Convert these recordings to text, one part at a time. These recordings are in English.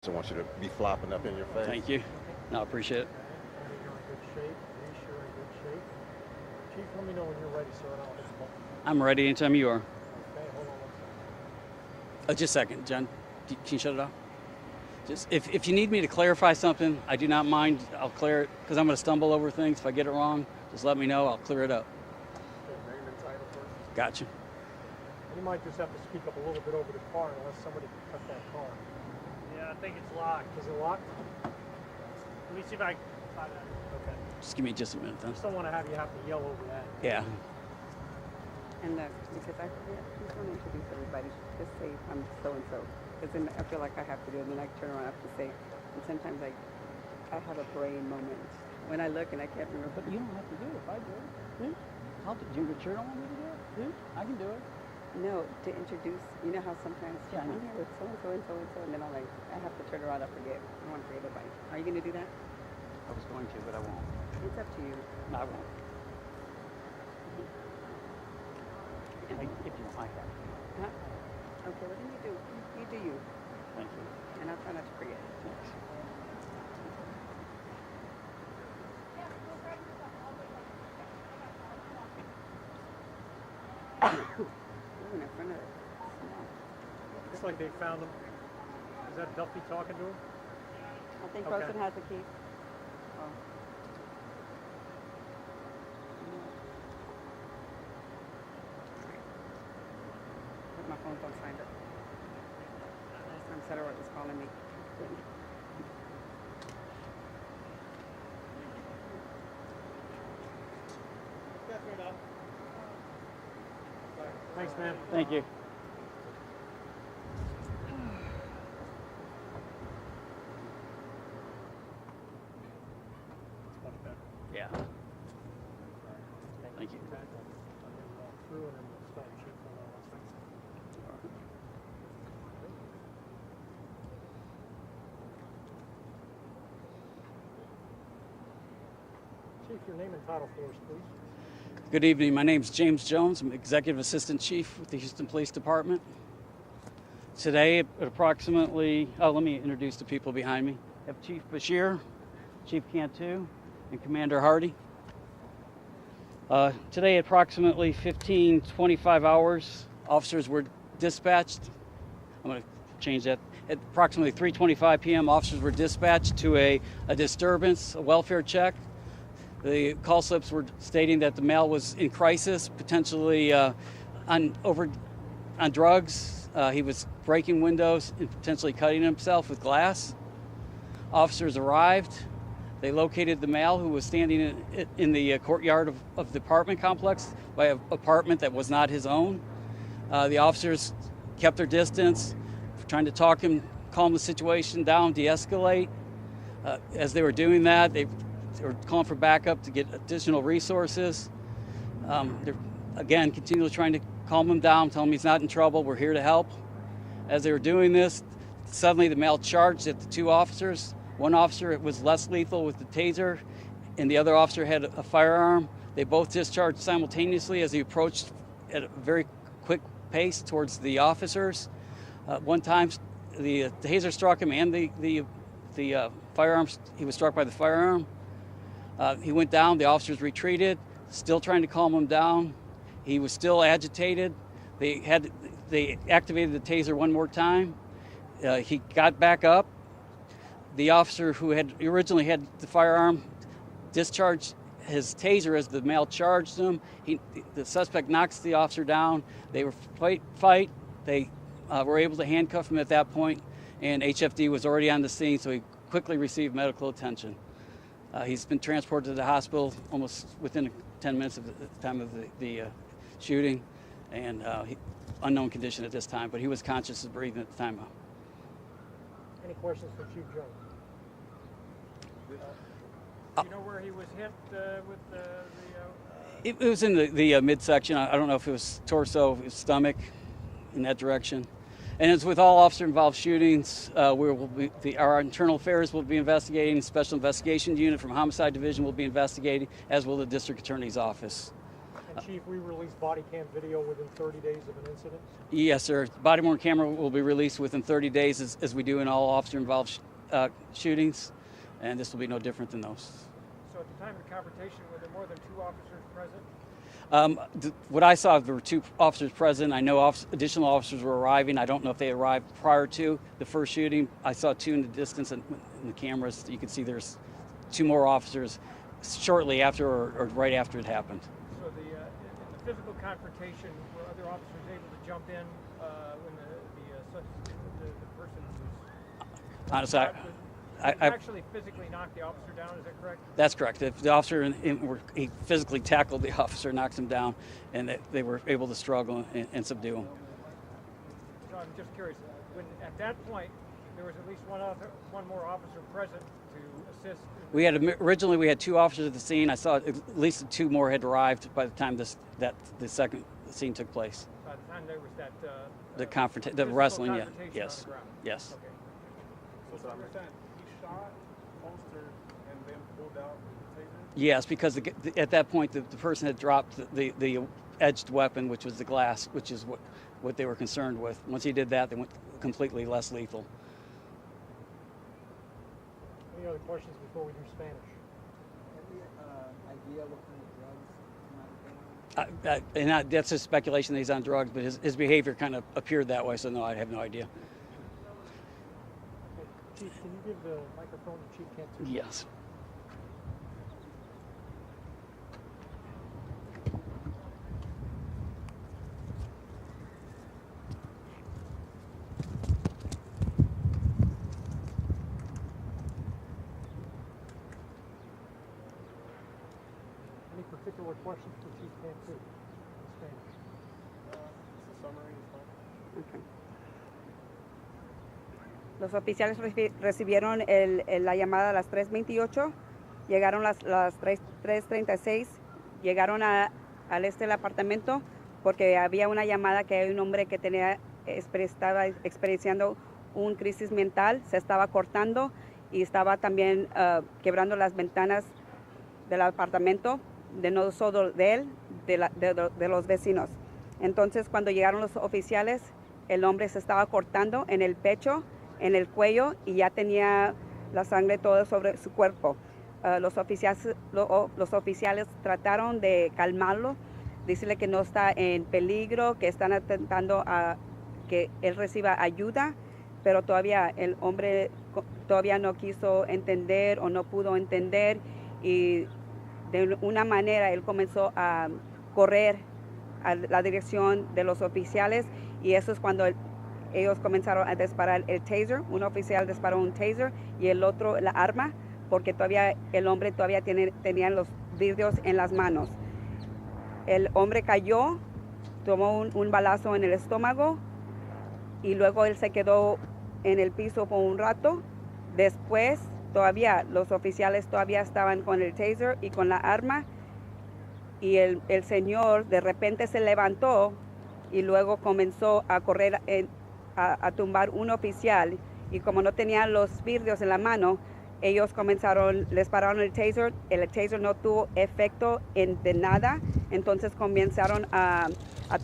I want you to be flopping up in your face. Thank you. No, I appreciate it. You're in good shape. Reese, you're in good shape. Chief, let me know when you're ready, sir, and I'll hit the button. I'm ready anytime you are. Okay, hold on one second. Just a second, John. Can you shut it off? Just if you need me to clarify something, I do not mind. I'll clear it because I'm going to stumble over things. If I get it wrong, just let me know. I'll clear it up. Okay, name and title first. Gotcha. You might just have to speak up a little bit over the car unless somebody can cut that car. Yeah, I think it's locked. Is it locked? Let me see if I can find that. Okay. Just give me just a minute, then. Just don't want to have you have to yell over that. Yeah. And because I just want to introduce everybody, just say I'm so and so. Because then I feel like I have to do it, and then I turn around and have to say. And sometimes I have a brain moment when I look and I can't remember. But you don't have to do it if I do it. I'll do it. You sure don't want me to do it? I can do it. No, to introduce. You know how sometimes Yeah, I know. I'm here with so and so and so and so, and then I'm like, I have to turn around. I forget. I want to forget everybody. Are you going to do that? I was going to, but I won't. It's up to you. No, I won't. If you don't like that. Huh? Okay, well then you do. You do you. Thank you. And I'll try not to forget. Thanks. Ooh, in front of it. Looks like they found him. Is that Duffy talking to him? I think Okay. Rosen has the key. Oh. Put my phone's on signed up. Last time Cetera was calling me. Thanks, man. Thank you. Much better. Yeah. Thank you. Through and then we'll start shit. Hold on one second. Chief, your name and title for us, please. Good evening. My name is James Jones. I'm Executive Assistant Chief with the Houston Police Department. Today at approximately, let me introduce the people behind me. I have Chief Bashir, Chief Cantu, and Commander Hardy. Today at approximately 15:25 hours, officers were dispatched. I'm going to change that. At approximately 3:25 p.m., officers were dispatched to a disturbance, a welfare check. The call slips were stating that the male was in crisis, potentially on drugs. He was breaking windows and potentially cutting himself with glass. Officers arrived. They located the male who was standing in the courtyard of the apartment complex by an apartment that was not his own. The officers kept their distance, trying to talk him, calm the situation down, de-escalate. As they were doing that, they were calling for backup to get additional resources. They're, again, continually trying to calm him down, tell him he's not in trouble, we're here to help. As they were doing this, suddenly the male charged at the two officers. One officer was less lethal with the taser, and the other officer had a firearm. They both discharged simultaneously as he approached at a very quick pace towards the officers. One time, the taser struck him, and the firearm. He was struck by the firearm. He went down. The officers retreated, still trying to calm him down. He was still agitated. They activated the taser one more time. He got back up. The officer who had originally had the firearm discharged his taser as the male charged him. The suspect knocks the officer down. They were fight. They were able to handcuff him at that point, and HFD was already on the scene, so he quickly received medical attention. He's been transported to the hospital almost within 10 minutes of the time of the shooting, and unknown condition at this time, but he was conscious of breathing at the time. Any questions for Chief Jones? Do you know where he was hit with the It was in the midsection. I don't know if it was torso, it was stomach, in that direction. And as with all officer-involved shootings, our internal affairs will be investigating. The Special Investigation Unit from Homicide Division will be investigating, as will the District Attorney's Office. And Chief, we release body cam video within 30 days of an incident? Yes, sir. Body worn camera will be released within 30 days, as we do in all officer-involved shootings, and this will be no different than those. So at the time of the confrontation, were there more than 2 officers present? What I saw, there were 2 officers present. I know additional officers were arriving. I don't know if they arrived prior to the first shooting. I saw 2 in the distance in the cameras. You can see there's 2 more officers shortly after or right after it happened. So in the physical confrontation, were other officers able to jump in when the person was Honestly, I actually physically knocked the officer down, is that correct? That's correct. The officer, he physically tackled the officer, knocked him down, and they were able to struggle and subdue him. So I'm just curious, when at that point there was at least one more officer present to assist? Originally we had 2 officers at the scene. I saw at least 2 more had arrived by the time the second scene took place. By the time there was that The wrestling, yeah, confrontation yes, on the ground. yes. Okay. So I understand he shot, holstered, and then pulled out the taser? Yes, because at that point the person had dropped the edged weapon, which was the glass, which is what they were concerned with. Once he did that, they went completely less lethal. Any other questions before we do Spanish? Any idea what kind of drugs might have been on? And that's just speculation that he's on drugs, but his behavior kind of appeared that way, so no, I have no idea. Okay. Chief, can you give the microphone to Chief Cantu? Yes. Any particular questions for Chief Cantu in Spanish? It's a summary, it's fine. Okay. Los oficiales recibieron la llamada a las 3:28, llegaron las 3:36, llegaron al del apartamento porque había una llamada que hay un hombre que estaba experienciando un crisis mental, se estaba cortando y estaba también quebrando las ventanas del apartamento, de no solo de él, de los vecinos. Entonces cuando llegaron los oficiales, el hombre se estaba cortando en el pecho, en el cuello y ya tenía la sangre toda sobre su cuerpo. Los oficiales trataron de calmarlo, decirle que no está en peligro, que están intentando a que él reciba ayuda, pero todavía el hombre todavía no quiso entender o no pudo entender y de una manera él comenzó a correr a la dirección de los oficiales y eso es cuando ellos comenzaron a disparar el taser. Un oficial disparó un taser y el otro la arma porque todavía el hombre todavía tenía los vidrios en las manos. El hombre cayó, tomó un balazo en el estómago y luego él se quedó en el piso por un rato. Después todavía los oficiales todavía estaban con el taser y con la arma y el señor de repente se levantó y luego comenzó a correr a tumbar un oficial y como no tenían los vidrios en la mano, ellos les pararon el taser no tuvo efecto de nada, entonces comenzaron a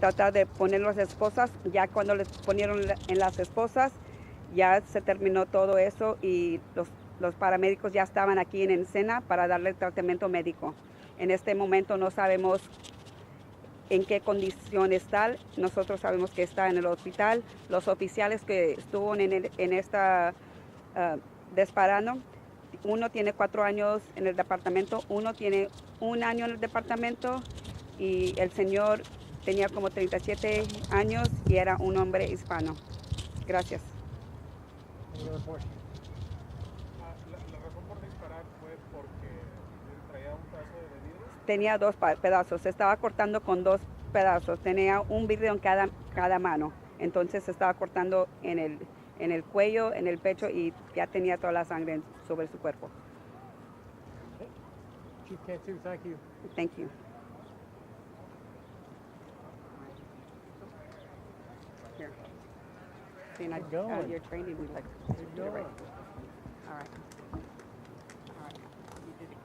tratar de poner las esposas, ya cuando les ponieron en las esposas, ya se terminó todo eso y los paramédicos ya estaban aquí en escena para darle tratamiento médico. En este momento no sabemos en qué condición está, nosotros sabemos que está en el hospital. Los oficiales que estuvieron en esta disparando, uno tiene 4 años en el departamento, uno tiene 1 año en el departamento y el señor tenía como 37 años y era un hombre hispano. Gracias. Any other questions? La razón por disparar fue porque él traía un pedazo de vidrio. Tenía 2 pedazos, se estaba cortando con 2 pedazos, tenía un vidrio en cada mano, entonces se estaba cortando en el cuello, en el pecho y ya tenía toda la sangre sobre su cuerpo. Okay. Chief Cantu, thank you. Thank you. Here. See, Good going. your training, we like Good get it right. going. All right.